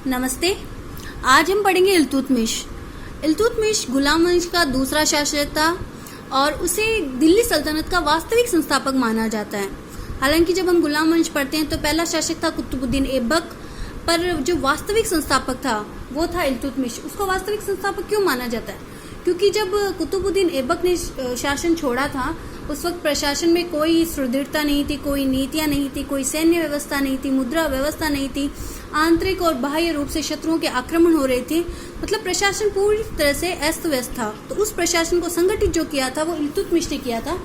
नमस्ते। आज हम पढ़ेंगे इल्तुतमिश। इल्तुतमिश गुलाम वंश का दूसरा शासक था और उसे दिल्ली सल्तनत का वास्तविक संस्थापक माना जाता है। हालांकि जब हम गुलाम वंश पढ़ते हैं तो पहला शासक था कुतुबुद्दीन ऐबक, पर जो वास्तविक संस्थापक था वो था इल्तुतमिश। उसको वास्तविक संस्थापक क्यों माना जाता है? क्योंकि जब कुतुबुद्दीन ऐबक ने शासन छोड़ा था उस वक्त प्रशासन में कोई सुदृढ़ता नहीं थी, कोई नीतियां नहीं थी, कोई सैन्य व्यवस्था नहीं थी, मुद्रा व्यवस्था नहीं थी, आंतरिक और बाह्य रूप से शत्रुओं के आक्रमण हो रहे थे। मतलब प्रशासन पूरी तरह से अस्त व्यस्त था। तो उस प्रशासन को संगठित जो किया था वो इल्तुतमिश ने किया था।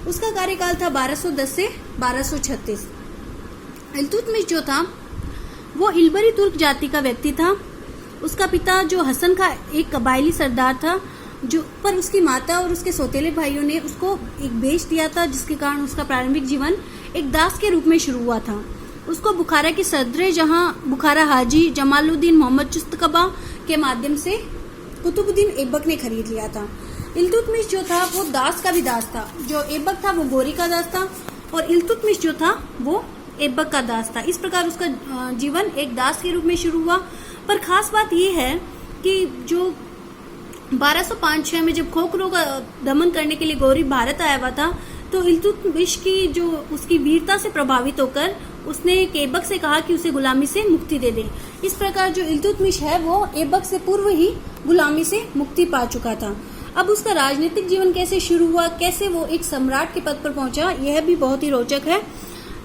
उसका कार्यकाल था 1210 से 1236। इल्तुतमिश जो था वो इल्बरी तुर्क जाति का व्यक्ति था। उसका पिता जो हसन का एक कबायली सरदार था, जो पर उसकी माता और उसके सौतेले भाइयों ने उसको एक बेच दिया था, जिसके कारण उसका प्रारंभिक जीवन एक दास के रूप में शुरू हुआ था। उसको बुखारा के सदरे जहां बुखारा हाजी जमालुद्दीन मोहम्मद चुस्तकबा के माध्यम से कुतुबुद्दीन ऐबक ने खरीद लिया था। इल्तुतमिश जो था वो दास का भी दास था। जो ऐबक था वो गोरी का दास था और इल्तुतमिश जो था वो ऐबक का दास था। इस प्रकार उसका जीवन एक दास के रूप में शुरू हुआ। पर खास बात यह है कि जो 1205-6 में जब खोखरों का दमन करने के लिए गौरी भारत आया हुआ था तो इल्तुतमिश की जो उसकी वीरता से प्रभावित होकर उसने ऐबक से कहा कि उसे गुलामी से मुक्ति दे दे। इस प्रकार जो इल्तुतमिश है वो ऐबक से पूर्व ही गुलामी से मुक्ति पा चुका था। अब उसका राजनीतिक जीवन कैसे शुरू हुआ, कैसे वो एक सम्राट के पद पर पहुंचा, यह भी बहुत ही रोचक है।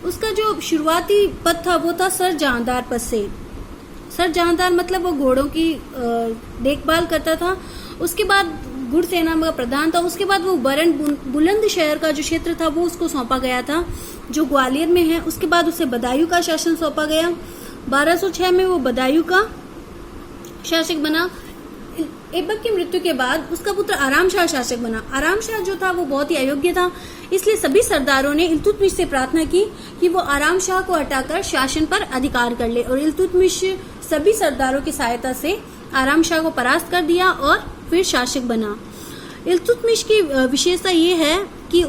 उसका जो शुरुआती पद था वो था सर जहांदार पद से। सर जहांदार मतलब वो घोड़ों की देखभाल करता था। उसके बाद गुड़ सेना का प्रधान था। उसके बाद वो बरन बुलंद शहर का जो क्षेत्र था वो उसको सौंपा गया था, जो ग्वालियर में है। उसके बाद उसे बदायूं का शासन सौंपा गया। 1206 में वो बदायूं का शासक बना। ऐबक की मृत्यु के बाद उसका पुत्र आराम शाह शासक बना। आराम शाह जो था वो बहुत ही अयोग्य था, इसलिए सभी सरदारों ने इल्तुतमिश से प्रार्थना की कि वो आराम शाह को हटाकर शासन पर अधिकार कर ले, और इल्तुतमिश सभी सरदारों की सहायता से आराम शाह को परास्त कर दिया और फिर शासक बना। इल्तुतमिश की विशेषता ये है कि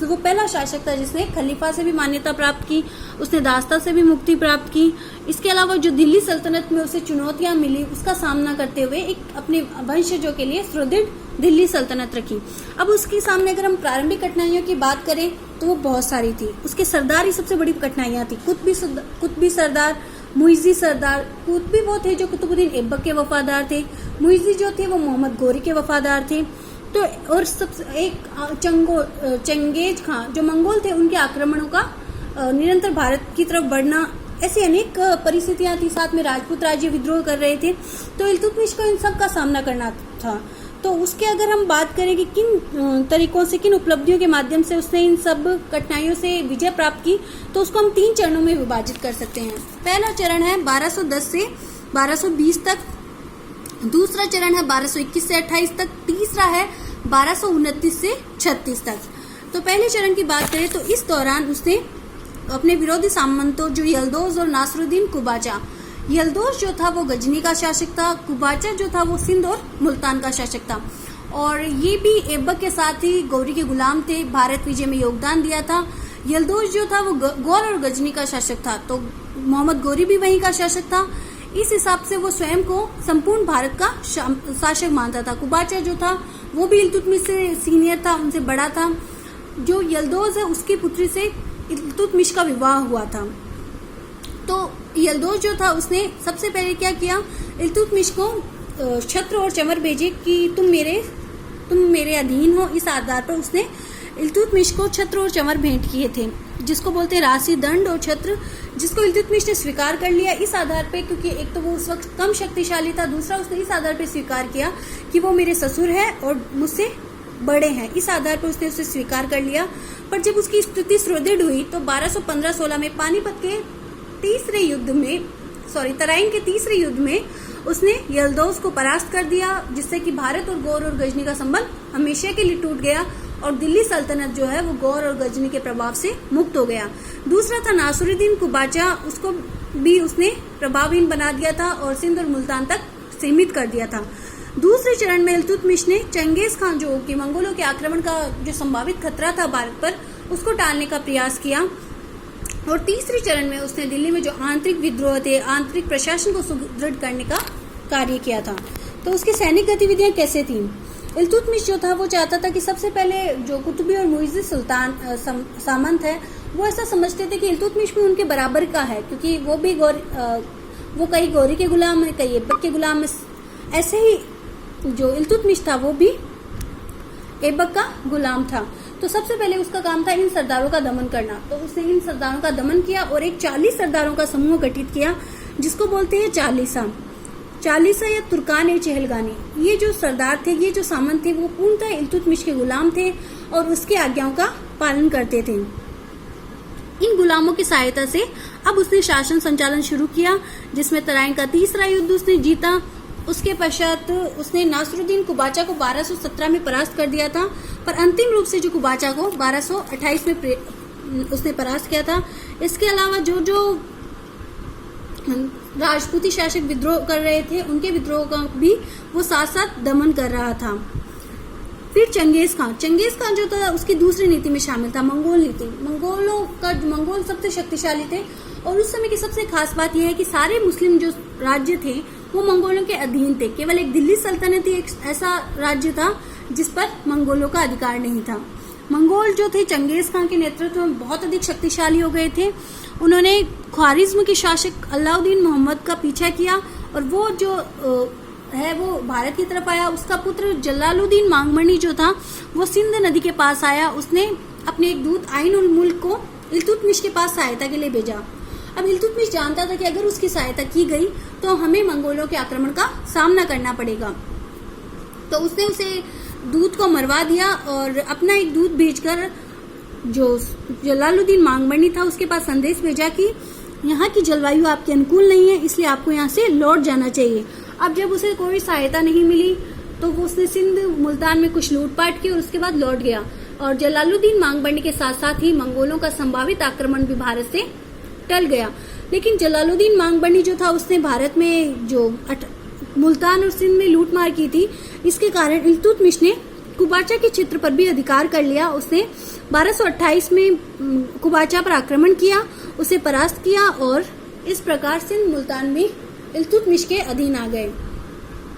वो पहला शासक था जिसने खलीफा से भी मान्यता प्राप्त की, उसने दास्ता से भी मुक्ति प्राप्त की। इसके अलावा जो दिल्ली सल्तनत में उसे चुनौतियां मिली उसका सामना करते हुए एक अपने वंशजों के लिए सुदृढ़ दिल्ली सल्तनत रखी। अब उसके सामने अगर हम प्रारंभिक कठिनाइयों की बात करें तो वो बहुत सारी थी। उसके सरदार ही सबसे बड़ी कठिनाइयां थी। कुतबी सरदार, मुइज़ी सरदार। कुतबी वो थे जो कुतुबुद्दीन ऐबक के वफादार थे। मुइज़ी जो थे वो मोहम्मद गोरी के वफादार थे। तो और सबसे एक चंगेज खां जो मंगोल थे, उनके आक्रमणों का निरंतर भारत की तरफ बढ़ना, ऐसी अनेक परिस्थितियां थी। साथ में राजपूत राज्य विद्रोह कर रहे थे। तो इल्तुतमिश को इन सब का सामना करना था। तो उसके अगर हम बात करें कि किन तरीकों से, किन उपलब्धियों के माध्यम से उसने इन सब कठिनाइयों से विजय प्राप्त की, तो उसको हम 3 चरणों में विभाजित कर सकते हैं। पहला चरण है 1210 से 1220 तक। दूसरा चरण है 1221 से 28 तक। तीसरा है 1229 से 36 तक। तो पहले चरण की बात करें तो इस दौरान उसने अपने विरोधी सामंतों जो यल्दोज और नासरुद्दीन कुबाचा, यल्दोज जो था वो गजनी का शासक था, कुबाचा जो था वो सिंध और मुल्तान का शासक था, और ये भी ऐबक के साथ ही गौरी के गुलाम थे, भारत विजय में योगदान दिया था। यल्दोज जो था वो गौर और गजनी का शासक था, तो मोहम्मद गोरी भी वहीं का शासक था। इस हिसाब से वो स्वयं को संपूर्ण भारत का शासक मानता था। कुबाचा जो था वो भी इल्तुतमिश से सीनियर था, उनसे बड़ा था। जो यल्दोज है उसकी पुत्री से इल्तुतमिश का विवाह हुआ था। तो यल्दोज जो था उसने सबसे पहले क्या किया, इल्तुतमिश को छत्र और चमर भेजे कि तुम मेरे अधीन हो। इस आधार पर उसने इल्तुतमिश को छत्र और चमर भेंट किए थे, जिसको बोलते हैं राशि, दंड और छत्र, जिसको इल्तुतमिश ने स्वीकार कर लिया। इस आधार पे, क्योंकि एक तो वो उस वक्त कम शक्तिशाली था, दूसरा उसने इस आधार पे स्वीकार किया कि वो मेरे ससुर है और मुझसे बड़े हैं। इस आधार पर उसने उसे स्वीकार कर लिया। पर जब उसकी स्थिति सुदृढ़ हुई तो 1215-16 में पानीपत के तराइन के तीसरे युद्ध में उसने यल्दोज को परास्त कर दिया, जिससे कि भारत और गौर और गजनी का संबंध हमेशा के लिए टूट गया और दिल्ली सल्तनत जो है वो गौर और गजनी के प्रभाव से मुक्त हो गया। दूसरा था नासरुद्दीन कुबाचा, उसको भी उसने प्रभावहीन बना दिया था और सिंध और मुल्तान तक सीमित कर दिया था। दूसरे चरण में इल्तुतमिश ने चंगेज खान जो कि मंगोलों के आक्रमण का जो संभावित खतरा था भारत पर, उसको टालने का प्रयास किया। और तीसरे चरण में उसने दिल्ली में जो आंतरिक विद्रोह थे, आंतरिक प्रशासन को सुदृढ़ करने का कार्य किया था। तो उसकी सैनिक गतिविधियां कैसे थीं? इल्तुतमिश जो था वो चाहता था कि सबसे पहले जो कुतुबी और मुइज़्ज़ सुल्तान सामंत है वो ऐसा समझते थे कि इल्तुतमिश भी उनके बराबर का है, क्योंकि वो कई गौरी के गुलाम है, कई ऐबक के गुलाम है। ऐसे ही जो इल्तुतमिश था वो भी ऐबक का गुलाम था। तो सबसे पहले उसका काम था इन सरदारों का दमन करना। तो उसने इन सरदारों का दमन किया और एक 40 सरदारों का समूह गठित किया जिसको बोलते हैं चालीसा या तुर्कान ए चहलगानी। ये जो सरदार थे, ये जो सामंत थे, वो पूर्णतः इल्तुतमिश के गुलाम थे और उसके आज्ञाओं का पालन करते थे। इन गुलामों की सहायता से अब उसने शासन संचालन शुरू किया, जिसमें तराइन का तीसरा युद्ध उसने जीता। उसके पश्चात उसने नासरुद्दीन कुबाचा को 1217 में परास्त कर दिया था, पर अंतिम रूप से जो कुबाचा को 1228 में उसने परास्त किया था। इसके अलावा जो राजपूती शासक विद्रोह कर रहे थे, उनके विद्रोह का भी वो साथ साथ दमन कर रहा था। फिर चंगेज खान जो था उसकी दूसरी नीति में शामिल था, मंगोल नीति। मंगोल सबसे शक्तिशाली थे और उस समय की सबसे खास बात यह है कि सारे मुस्लिम जो राज्य थे वो मंगोलों के अधीन थे। केवल एक दिल्ली सल्तनत ही एक ऐसा राज्य था जिस पर मंगोलों का अधिकार नहीं था। मंगोल जो थे चंगेज खान के नेतृत्व में बहुत अधिक शक्तिशाली हो गए थे। उन्होंने ख्वारिज्म के शासक अलाउद्दीन मोहम्मद का पीछा किया और वो जो है वो भारत की तरफ आया। उसका पुत्र जलालुद्दीन मांगमणि जो था वो सिंध नदी के पास आया। उसने अपने एक दूत आइन उल मुल्क को इल्तुतमिश के पास सहायता के लिए भेजा। अब इल्तुतमिश जानता था कि अगर उसकी सहायता की गई तो हमें मंगोलों के आक्रमण का सामना करना पड़ेगा। तो उसने उसे दूत को मरवा दिया और अपना एक दूत भेजकर जो जलालुद्दीन मांगमणि था उसके पास संदेश भेजा कि यहाँ की जलवायु आपके अनुकूल नहीं है, इसलिए आपको यहाँ से लौट जाना चाहिए। अब जब उसे कोई सहायता नहीं मिली तो वो उसने सिंध मुल्तान में कुछ लूटपाट की और उसके बाद लौट गया। और जलालुद्दीन मांगमणि के साथ साथ ही मंगोलों का संभावित आक्रमण भी भारत से टल गया। लेकिन जलालुद्दीन मांगमणि जो था उसने भारत में जो मुल्तान और सिंध में लूटमार की थी, इसके कारण इल्तुतमिश ने कुबाचा के क्षेत्र पर भी अधिकार कर लिया। उसने 1228 में कुबाचा पर आक्रमण किया, उसे परास्त किया और इस प्रकार सिंध मुल्तान में इल्तुतमिश के अधीन आ गए।